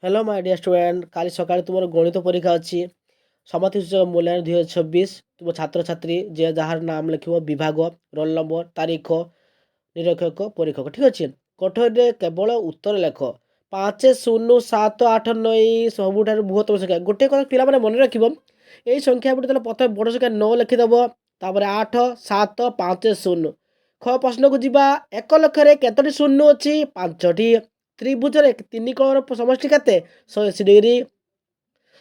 Hello my dear student काली सकाळे तुमर गणित परीक्षा अच्छी समाधि सूचक मूल्यांकन 2026 तुम छात्र छात्री जे जार नाम लिखिब विभाग रोल नंबर तारीख निरीक्षक परीक्षक ठीक अच्छे कठोर केवल उत्तर लेख 5 0 7 8 9 सबुठार बृहत्तम संख्या गोटे कथा पिला माने मन रखिब एई संख्या गुडी प्रथम बड़ संख्या 9 लिखिदेव तापर 8 7 5 0 ख प्रश्न को जीवा 1 लक्ष केतोटी शून्य अच्छी 5टी त्रिभुजर तीन कोणर समष्टि केते 180 डिग्री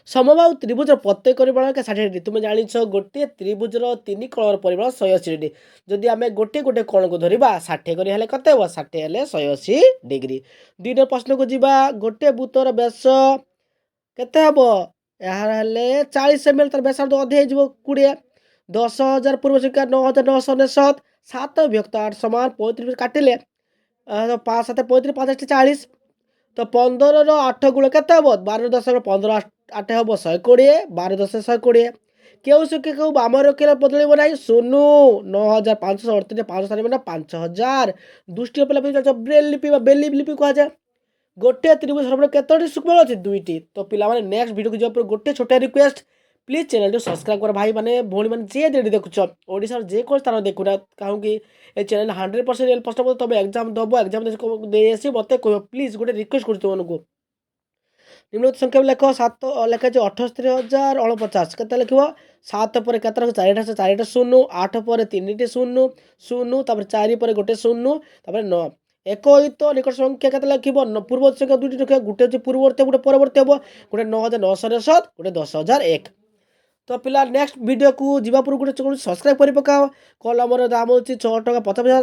समबाहु त्रिभुजर प्रत्येक परिमाण के 60 डिग्री तुम जानिछ गोटे त्रिभुजर तीन कोणर परिमाण 180 डिग्री जदि आमे गोटे गोटे कोण को धरिबा 60 करी हेले कते हो 60 हेले 180 डिग्री दुई नंबर प्रश्न को जीवा गोटे वृत्तर व्यास केते हबो यार हेले 40 एमएल तर व्यासार्ध अधिक हे जिवो 20 10000 पूर्व संख्या 9997 7 विभक्त 8 समान 35 काटिले 5 7 35 5 8 40 तो 15 8 गुण के 12.15 8 हम 120 12 120 क्यों संख्या को बाम रखिले बदल ना 9538 500 5000 दुष्टी ब्रेल लिपि बेली लिपि कह जाए गोटे त्रिभुज सर्वमोट केतोटी सूक्ष्म अच्छे दुईटी तो पिला माने नेक्स्ट वीडियो को जब गोटे छोटा रिक्वेस्ट प्लीज चैनल को सब्सक्राइब कर भाई माने भौणी माने जे जे देखुछ ओडिसा जे को स्थान देखुना कहूँ कि ए चैनल 100% रियल प्रश्न तुम एग्जाम दब एग्जाम दे आसी मत कह प्लीज गोटे रिक्वेस्ट कर तुमको निम्नलिखित संख्या लेख 7 लेखा 78,049 के लिख 7 पर केतर 4टा शून्य 8 पर 3टी शून्य शून्य तापर 4 पर गोटे शून्य तापर 9 एक हित निकट संख्या के लिख पूर्ववर्ती संख्या दुईटी रखा गोटे हूँ पूर्ववर्ती गोटे परवर्ती हम गोटे 9997 गोटे 10,001 तो पिला नेक्स्ट वीडियो को जीवा पूर्व गोटे सब्सक्राइब कर पकाओ कलमर दाम हो 6 टका 50 पैसा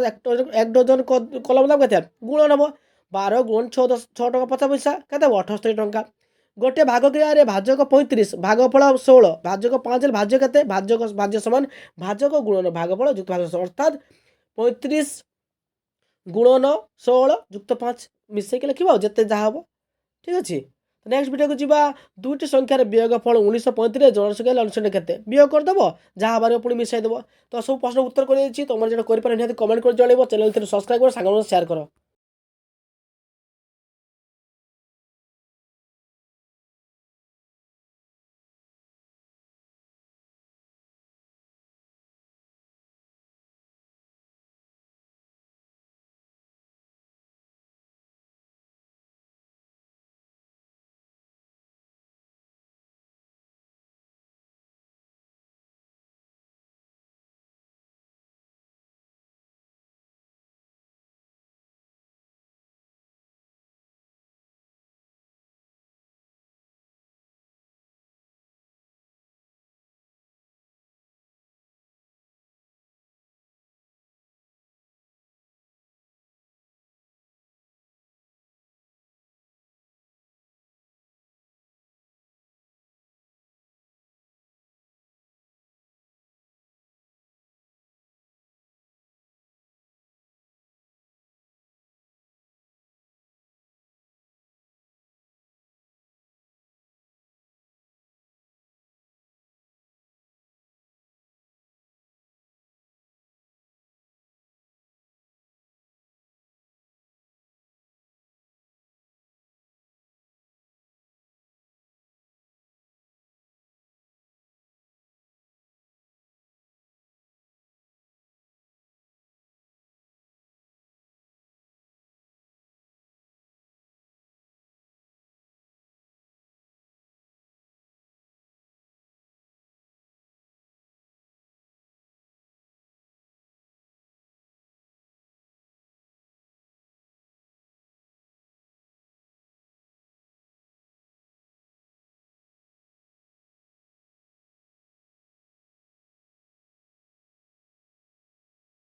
1 डजन कलम दाम के गुणन हम 12 गुण 6 टका 50 पैसा के 78 टंका गोटे भाग क्रिया भाजक 35 भागफल 16 भाजक 5 भाज्य के भाजक भाज्य समान भाजक गुणन भागफल युक्त भाग अर्थात 35 गुणन 16 युक्त 5 मिसेक लिखा जिते जहाँ हम ठीक अच्छे नेक्स्ट वीडियो को जीवा दुईटी संख्यार वियोगफल 1935 जनसंख्या 99 केते वियोग करदेव जहाँ बारे पुणी मिसाईदेव तो सब प्रश्न उत्तर कर तुम जो कमेंट कर जन चैनल सब्सक्राइब कर सांग शेयर कर।